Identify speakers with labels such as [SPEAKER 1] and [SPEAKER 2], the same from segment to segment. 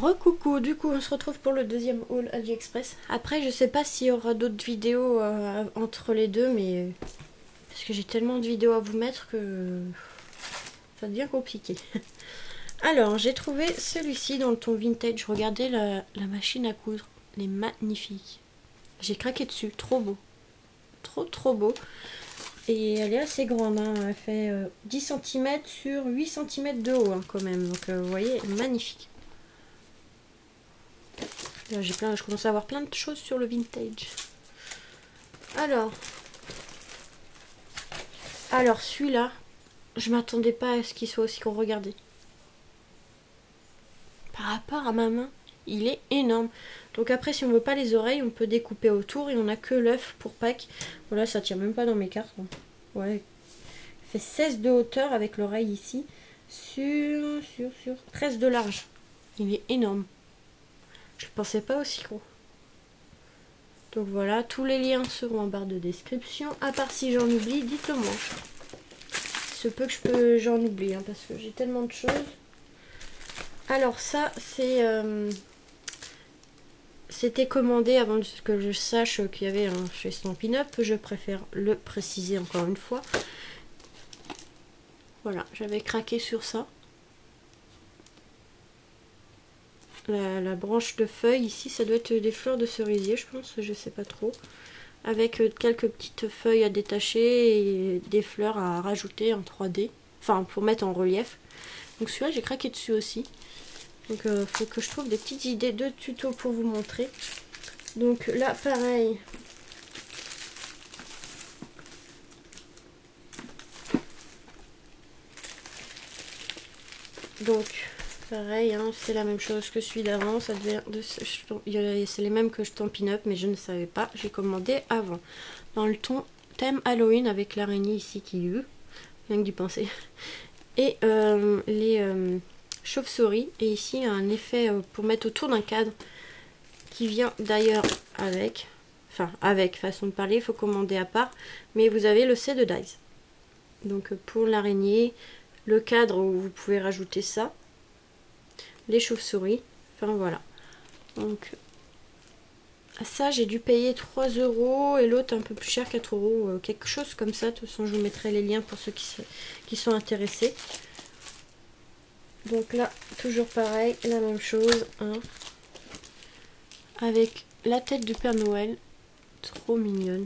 [SPEAKER 1] Recoucou, du coup on se retrouve pour le deuxième haul AliExpress. Après je sais pas s'il y aura d'autres vidéos entre les deux, mais parce que j'ai tellement de vidéos à vous mettre que ça devient compliqué. Alors j'ai trouvé celui-ci dans le ton vintage. Regardez la machine à coudre, elle est magnifique. J'ai craqué dessus, trop beau. Trop beau. Et elle est assez grande, hein. Elle fait 10 cm sur 8 cm de haut, hein, quand même. Donc vous voyez, magnifique. Là, je commence à avoir plein de choses sur le vintage. Alors celui-là, je m'attendais pas à ce qu'il soit aussi gros. Regardez. Par rapport à ma main, il est énorme. Donc après, si on veut pas les oreilles, on peut découper autour et on a que l'œuf pour Pâques. Voilà, ça tient même pas dans mes cartes. Ouais. Il fait 16 de hauteur avec l'oreille ici sur 13 de large. Il est énorme. Je ne pensais pas aussi gros. Donc voilà, tous les liens seront en barre de description. À part si j'en oublie, dites-le moi. Il se peut que j'en oublie, hein, parce que j'ai tellement de choses. Alors ça, c'était commandé avant que je sache qu'il y avait un chez Stampin' Up. Je préfère le préciser encore une fois. Voilà, j'avais craqué sur ça. La branche de feuilles ici, ça doit être des fleurs de cerisier, je pense, je sais pas trop. Avec quelques petites feuilles à détacher et des fleurs à rajouter en 3D. Enfin, pour mettre en relief. Donc celui-là, j'ai craqué dessus aussi. Donc faut que je trouve des petites idées de tutos pour vous montrer. Donc là, pareil. Donc, pareil, hein, c'est la même chose que celui d'avant. Ça devait c'est les mêmes que Stampin' Up, mais je ne savais pas. J'ai commandé avant. Dans le ton thème Halloween avec l'araignée ici qui eut. Rien que d'y penser. Et les chauves-souris. Et ici, un effet pour mettre autour d'un cadre qui vient d'ailleurs avec. Enfin, avec façon de parler, il faut commander à part. Mais vous avez le set de dies. Donc pour l'araignée, le cadre où vous pouvez rajouter ça, les chauves-souris, enfin voilà. Donc ça j'ai dû payer 3 € et l'autre un peu plus cher, 4 €, quelque chose comme ça. De toute façon je vous mettrai les liens pour ceux qui sont intéressés. Donc là toujours pareil, la même chose, hein, avec la tête du Père Noël, trop mignonne,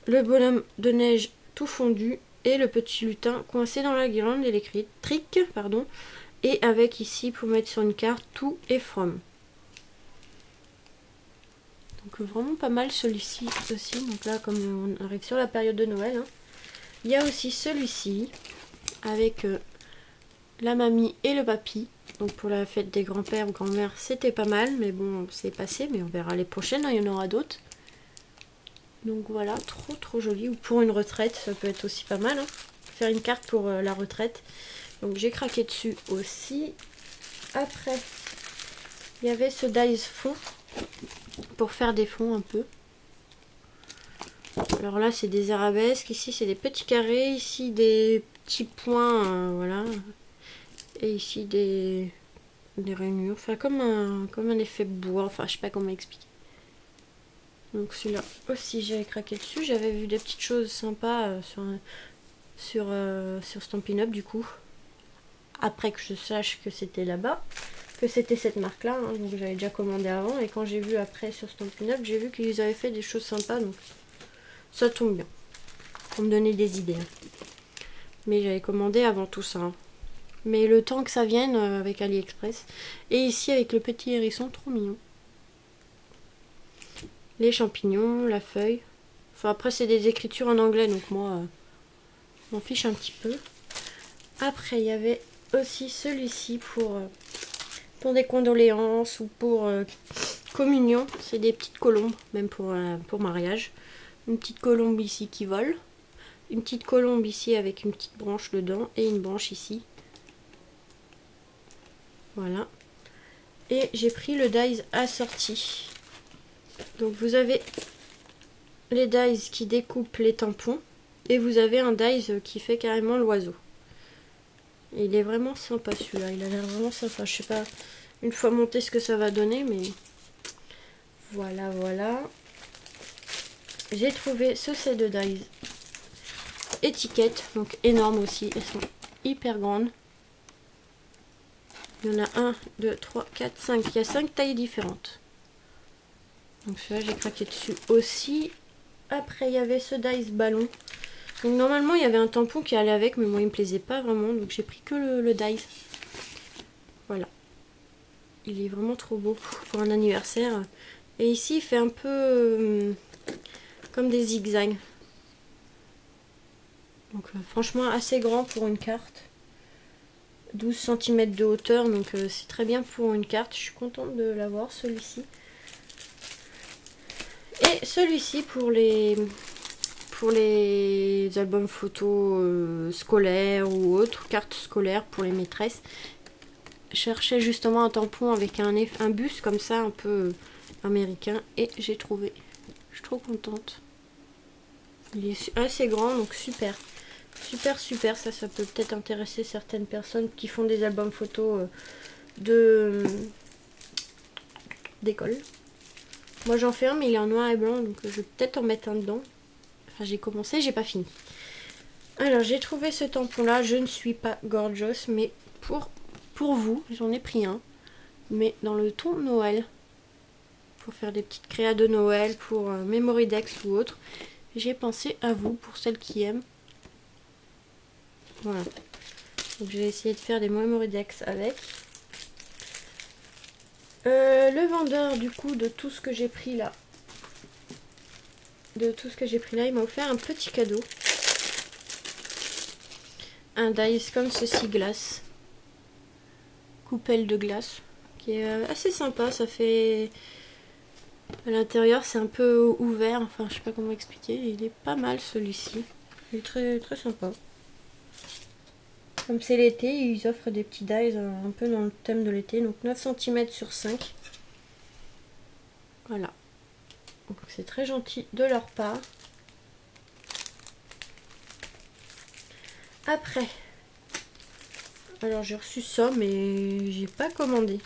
[SPEAKER 1] le bonhomme de neige tout fondu et le petit lutin coincé dans la guirlande électrique, pardon, et avec ici pour mettre sur une carte tout et from. Donc vraiment pas mal celui-ci aussi. Donc là, comme on arrive sur la période de Noël, hein. Il y a aussi celui-ci avec la mamie et le papy. Donc pour la fête des grands-pères ou grand-mères, c'était pas mal, mais bon, c'est passé, mais on verra les prochaines, hein, il y en aura d'autres. Donc voilà, trop joli. Ou pour une retraite, ça peut être aussi pas mal, hein. Faire une carte pour la retraite. Donc j'ai craqué dessus aussi. Après, il y avait ce dies fond pour faire des fonds un peu. Alors là, c'est des arabesques. Ici, c'est des petits carrés. Ici, des petits points, voilà. Et ici, des rainures. Enfin, comme un effet bois. Enfin, je sais pas comment expliquer. Donc celui-là aussi, j'avais craqué dessus. J'avais vu des petites choses sympas sur Stampin' Up, du coup. Après que je sache que c'était là-bas, que c'était cette marque-là, hein, donc j'avais déjà commandé avant, et quand j'ai vu après sur Stampin' Up, j'ai vu qu'ils avaient fait des choses sympas, donc ça tombe bien, pour me donner des idées. Mais j'avais commandé avant tout ça, hein. Mais le temps que ça vienne avec AliExpress, et ici avec le petit hérisson, trop mignon. Les champignons, la feuille, enfin après c'est des écritures en anglais, donc moi, m'en fiche un petit peu. Après, il y avait aussi celui-ci pour des condoléances ou pour communion. C'est des petites colombes, même pour mariage. Une petite colombe ici qui vole. Une petite colombe ici avec une petite branche dedans. Et une branche ici. Voilà. Et j'ai pris le dies assorti. Donc vous avez les dies qui découpent les tampons. Et vous avez un dies qui fait carrément l'oiseau. Et il est vraiment sympa celui-là, il a l'air vraiment sympa. Je sais pas, une fois monté ce que ça va donner, mais voilà, voilà. J'ai trouvé ce set de dies étiquettes, donc énormes aussi, elles sont hyper grandes. Il y en a 1, 2, 3, 4, 5, il y a 5 tailles différentes. Donc celui-là j'ai craqué dessus aussi. Après il y avait ce dies ballon. Donc normalement il y avait un tampon qui allait avec, mais moi il me plaisait pas vraiment, donc j'ai pris que le dies. Voilà. Il est vraiment trop beau pour un anniversaire. Et ici il fait un peu comme des zigzags. Donc franchement assez grand pour une carte. 12 cm de hauteur, donc c'est très bien pour une carte. Je suis contente de l'avoir, celui-ci. Et celui-ci pour les albums photos scolaires ou autres, cartes scolaires pour les maîtresses. Je cherchais justement un tampon avec un bus comme ça, un peu américain, et j'ai trouvé. Je suis trop contente. Il est assez grand, donc super. Super, super. Ça peut peut-être intéresser certaines personnes qui font des albums photos d'école. Moi j'en fais un, mais il est en noir et blanc, donc je vais peut-être en mettre un dedans. Enfin, j'ai commencé, j'ai pas fini. Alors, j'ai trouvé ce tampon-là. Je ne suis pas gorgeous, mais pour vous, j'en ai pris un. Mais dans le ton Noël. Pour faire des petites créas de Noël, pour Memory Dex ou autre. J'ai pensé à vous, pour celles qui aiment. Voilà. Donc, j'ai essayé de faire des Memory Dex avec. Le vendeur, du coup, de tout ce que j'ai pris là. Il m'a offert un petit cadeau. Un dies comme ceci, glace. Coupelle de glace. Qui est assez sympa. Ça fait... À l'intérieur, c'est un peu ouvert. Enfin, je sais pas comment expliquer. Il est pas mal, celui-ci. Il est très, très sympa. Comme c'est l'été, ils offrent des petits dies un peu dans le thème de l'été. Donc 9 cm sur 5. Voilà. Donc c'est très gentil de leur part. Après, alors j'ai reçu ça, mais j'ai pas commandé.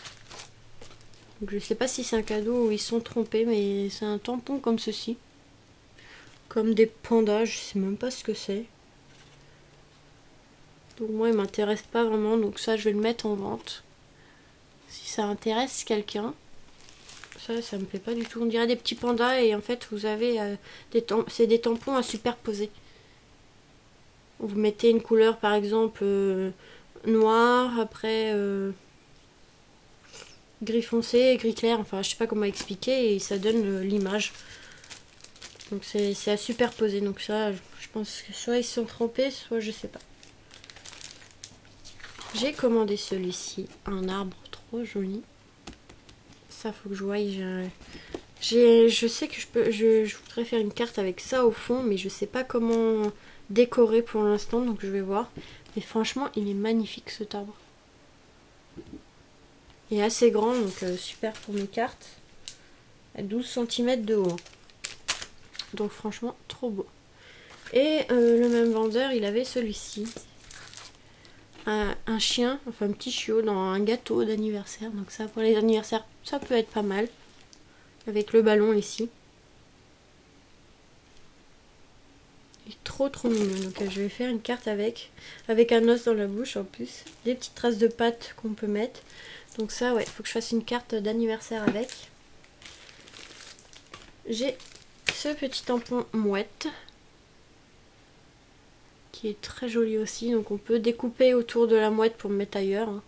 [SPEAKER 1] Donc je sais pas si c'est un cadeau ou ils sont trompés, mais c'est un tampon comme ceci. Comme des pandas, je sais même pas ce que c'est. Donc moi il m'intéresse pas vraiment, donc ça je vais le mettre en vente. Si ça intéresse quelqu'un. Ça me plaît pas du tout. On dirait des petits pandas et en fait vous avez c'est des tampons à superposer. Vous mettez une couleur par exemple noir, après gris foncé, gris clair, enfin je sais pas comment expliquer, et ça donne l'image. Donc c'est à superposer. Donc ça je pense que soit ils se sont trompés, soit je sais pas. J'ai commandé celui-ci, un arbre trop joli. Ça faut que je voie. Je sais que je voudrais faire une carte avec ça au fond, mais je sais pas comment décorer pour l'instant, donc je vais voir. Mais franchement, il est magnifique cet arbre. Il est assez grand, donc super pour mes cartes. À 12 cm de haut. Donc franchement, trop beau. Et le même vendeur, il avait celui-ci. Un chien, enfin un petit chiot dans un gâteau d'anniversaire. Donc ça, pour les anniversaires, ça peut être pas mal. Avec le ballon ici. Il est trop mignon. Donc je vais faire une carte avec un os dans la bouche en plus. Des petites traces de pâte qu'on peut mettre. Donc ça, ouais, il faut que je fasse une carte d'anniversaire avec. J'ai ce petit tampon mouette. Qui est très joli aussi. Donc on peut découper autour de la mouette pour me mettre ailleurs. Hein.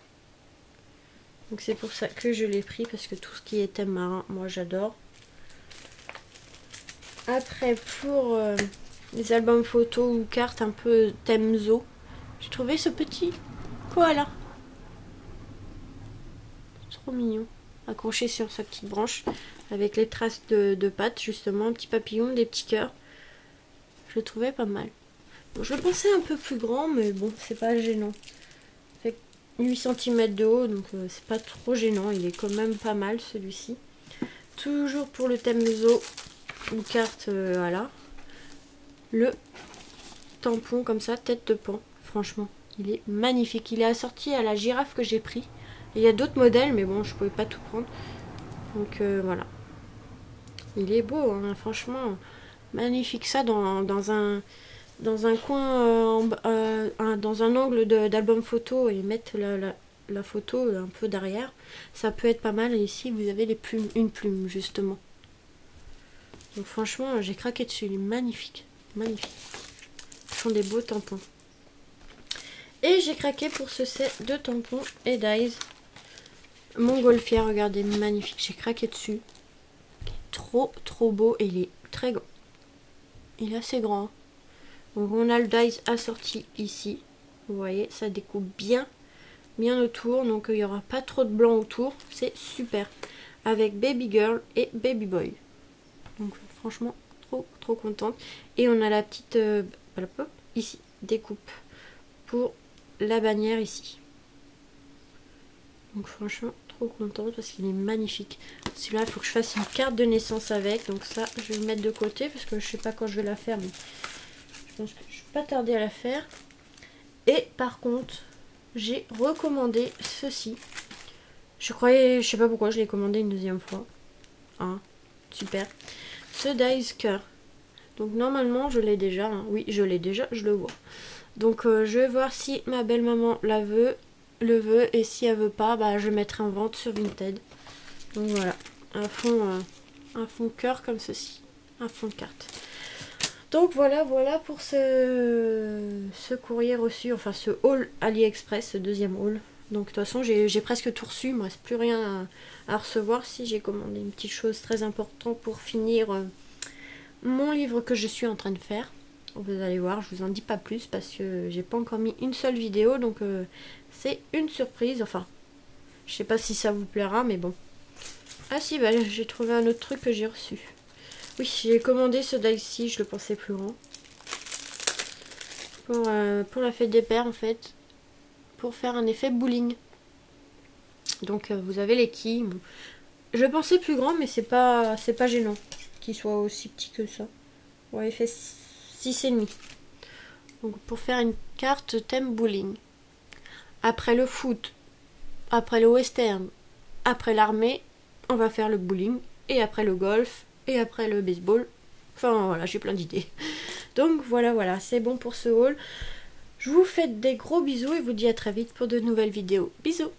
[SPEAKER 1] Donc c'est pour ça que je l'ai pris. Parce que tout ce qui est thème marin, moi j'adore. Après pour les albums photos ou cartes un peu thème zoo. J'ai trouvé ce petit koala. Trop mignon. Accroché sur sa petite branche. Avec les traces de pattes justement. Un petit papillon, des petits cœurs. Je le trouvais pas mal. Bon, je le pensais un peu plus grand, mais bon, c'est pas gênant. Ça fait 8 cm de haut, donc c'est pas trop gênant. Il est quand même pas mal celui-ci. Toujours pour le thème zoo, une carte, voilà. Le tampon comme ça, tête de pan. Franchement, il est magnifique. Il est assorti à la girafe que j'ai pris. Il y a d'autres modèles, mais bon, je pouvais pas tout prendre. Donc voilà. Il est beau, hein, franchement. Magnifique ça dans un coin, dans un angle d'album photo et mettre la photo un peu derrière. Ça peut être pas mal. Et ici, vous avez les plumes, une plume justement. Donc franchement, j'ai craqué dessus. Il est magnifique. Magnifique. Ils font des beaux tampons. Et j'ai craqué pour ce set de tampons et d'eyes. Montgolfière, regardez, magnifique. J'ai craqué dessus. Trop beau et il est très grand. Il est assez grand. Donc on a le dies assorti ici. Vous voyez, ça découpe bien autour. Donc il n'y aura pas trop de blanc autour. C'est super. Avec Baby Girl et Baby Boy. Donc franchement, trop contente. Et on a la petite ici, découpe pour la bannière ici. Donc franchement, trop contente parce qu'il est magnifique. Celui-là, il faut que je fasse une carte de naissance avec. Donc ça, je vais le mettre de côté parce que je sais pas quand je vais la faire. Mais je pense que je vais pas tarder à la faire. Et par contre, j'ai recommandé ceci. Je sais pas pourquoi je l'ai commandé une deuxième fois. Ah, super. Ce dies cœur. Donc normalement, je l'ai déjà. Hein. Oui, je l'ai déjà, je le vois. Donc je vais voir si ma belle-maman le veut. Et si elle veut pas, bah, je mettrai en vente sur Vinted. Donc voilà, un fond cœur comme ceci. Un fond de carte. Donc voilà pour ce courrier reçu, enfin ce haul AliExpress, ce deuxième haul. Donc de toute façon j'ai presque tout reçu, il ne me reste plus rien à recevoir. Si j'ai commandé une petite chose très importante pour finir mon livre que je suis en train de faire. Vous allez voir, je vous en dis pas plus parce que j'ai pas encore mis une seule vidéo, donc c'est une surprise. Enfin, je sais pas si ça vous plaira, mais bon. Ah si, bah, j'ai trouvé un autre truc que j'ai reçu. Oui, j'ai commandé ce die-ci, je le pensais plus grand. Pour la fête des pères en fait. Pour faire un effet bowling. Donc vous avez les quilles. Bon. Je pensais plus grand, mais c'est pas gênant qu'il soit aussi petit que ça. Ouais, il fait 6,5. Donc pour faire une carte thème bowling. Après le foot, après le western, après l'armée, on va faire le bowling. Et après le golf, et après le baseball. Enfin voilà, j'ai plein d'idées. Donc voilà, c'est bon pour ce haul. Je vous fais des gros bisous et vous dis à très vite pour de nouvelles vidéos. Bisous!